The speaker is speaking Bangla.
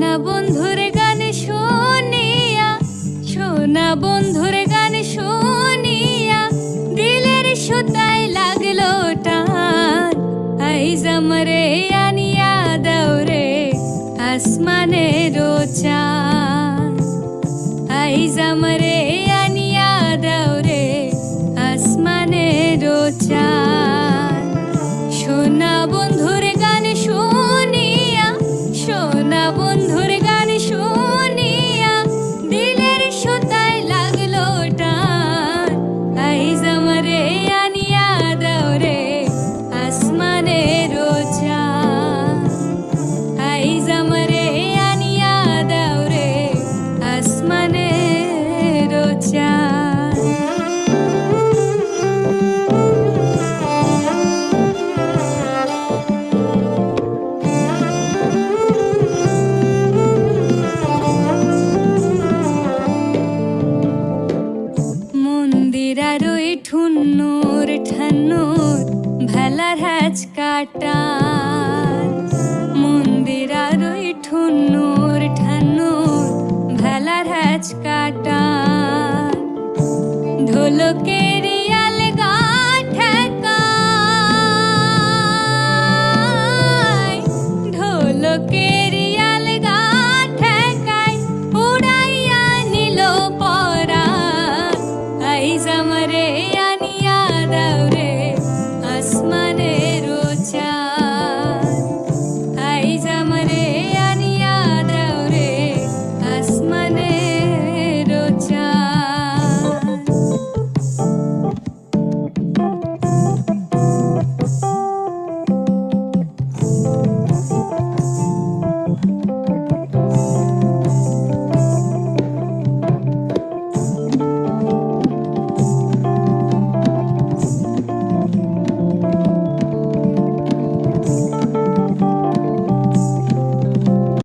সোনা বন্ধুর গান শুনিয়া, সোনা বন্ধুর গান শুনিয়া দিলের সুতায় লাগলো টান। আইজ আমারে আনিয়া দাও রে আসমানের চাঁদ, আইজ আমারে আনিয়া দাও রে আসমানের চাঁদ। সোনা বন্ধুর গান শুনিয়া, সোনা বন্ধুর গান শুনিয়া দিলের সুতায় লাগলো টান। আইজ আমারে আনিয়া দাও রে আসমানের চাঁদ, আইজ আমারে আনিয়া দাও রে আসমানের চাঁদ। মন্দিরার ওই ঠুন্নুর ঠান্নুর ভেলার হ্যাচ কাটার, মন্দিরার ওই ঠুন্নুর ঠান্নুর ভেলার হ্যাচ কাটার। ঢোলকে